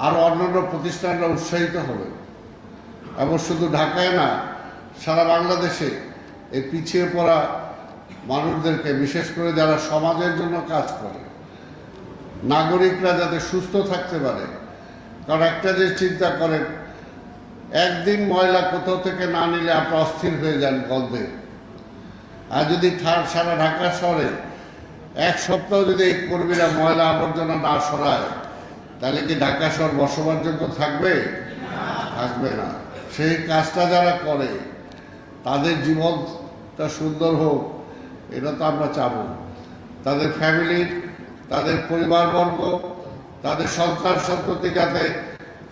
আরও অন্যান্য প্রতিষ্ঠানরা উৎসাহিত হবে এবং শুধু ঢাকায় না, সারা বাংলাদেশে এই পিছিয়ে পড়া মানুষদেরকে, বিশেষ করে যারা সমাজের জন্য কাজ করে, নাগরিকরা যাতে সুস্থ থাকতে পারে। কারণ একটা যে চিন্তা করেন, একদিন ময়লা কোথাও থেকে না নিলে আপনি অস্থির হয়ে যান গন্ধে। আর যদি সারা ঢাকা শহরে এক সপ্তাহ যদি এই কর্মীরা ময়লা আবর্জনা না সরায়, তাহলে কি ঢাকা শহর বসবাসযোগ্য থাকবে? থাকবে না। সেই কাজটা যারা করে তাদের জীবনটা সুন্দর হোক, এটা তো আমরা চাবো। তাদের ফ্যামিলির, তাদের পরিবারবর্গ, তাদের সন্তান সন্ততি যাতে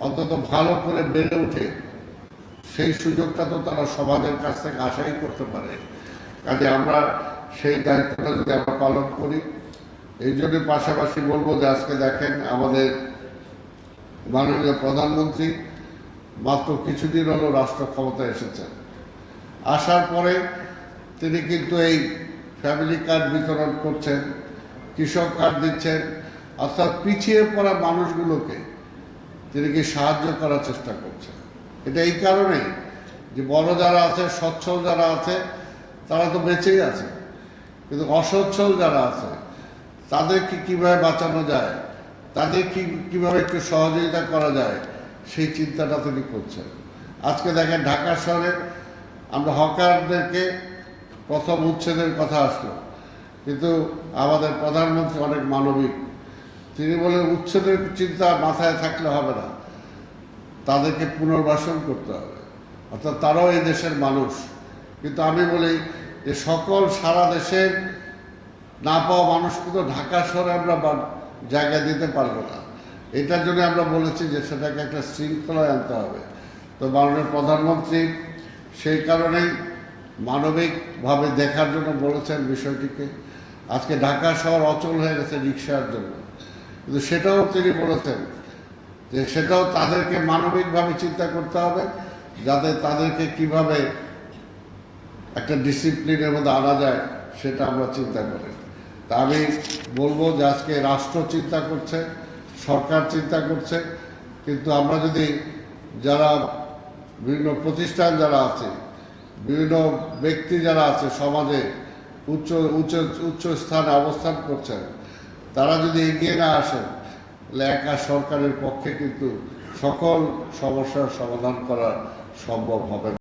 অন্তত ভালো করে বেড়ে ওঠে, সেই সুযোগটা তো তারা সমাজের কাছ থেকে আশাই করতে পারে। কাজে আমরা সেই দায়িত্বটা যদি আমরা পালন করি, এই জন্য পাশাপাশি বলবো যে আজকে দেখেন আমাদের মাননীয় প্রধানমন্ত্রী মাত্র কিছুদিন হলো রাষ্ট্র ক্ষমতায় এসেছেন। আসার পরে তিনি কিন্তু এই ফ্যামিলি কার্ড বিতরণ করছেন, কৃষক কার্ড দিচ্ছেন, অর্থাৎ পিছিয়ে পড়া মানুষগুলোকে তিনি কি সাহায্য করার চেষ্টা করছেন। এটা এই কারণেই যে বড় যারা আছে, সচ্ছল যারা আছে, তারা তো বেঁচেই আছে, কিন্তু অসচ্ছল যারা আছে তাদেরকে কিভাবে বাঁচানো যায়, তাদের কিভাবে একটু সহযোগিতা করা যায়, সেই চিন্তাটা তিনি করছেন। আজকে দেখেন ঢাকা শহরে আমরা হকারদেরকে প্রথম উচ্ছেদের কথা আসলো, কিন্তু আমাদের প্রধানমন্ত্রী অনেক মানবিক, তিনি বলেন উচ্ছেদের চিন্তা মাথায় থাকলে হবে না, তাদেরকে পুনর্বাসন করতে হবে, অর্থাৎ তারাও এই দেশের মানুষ। কিন্তু আমি বলি যে সকল সারা দেশের না পাওয়া মানুষকে তো ঢাকা শহরে আমরা জায়গা দিতে পারবো না। এটার জন্য আমরা বলেছি যে সেটাকে একটা শৃঙ্খলায় আনতে হবে। তো মাননীয় প্রধানমন্ত্রী সেই কারণেই মানবিকভাবে দেখার জন্য বলেছেন বিষয়টিকে। আজকে ঢাকা শহর অচল হয়ে গেছে রিক্সার জন্য, কিন্তু সেটাও তিনি বলেছেন যে সেটাও তাদেরকে মানবিকভাবে চিন্তা করতে হবে, যাতে তাদেরকে কিভাবে একটা ডিসিপ্লিনের মধ্যে আনা যায় সেটা আমরা চিন্তা করি। তা আমি বলবো যে আজকে রাষ্ট্র চিন্তা করছে, সরকার চিন্তা করছে, কিন্তু আমরা যদি যারা বিভিন্ন প্রতিষ্ঠান যারা আছে, বিভিন্ন ব্যক্তি যারা আছে সমাজে উচ্চ স্থানে অবস্থান করছেন, তারা যদি এগিয়ে না আসেন, তাহলে একা সরকারের পক্ষে কিন্তু সকল সমস্যার সমাধান করা সম্ভব হবে না।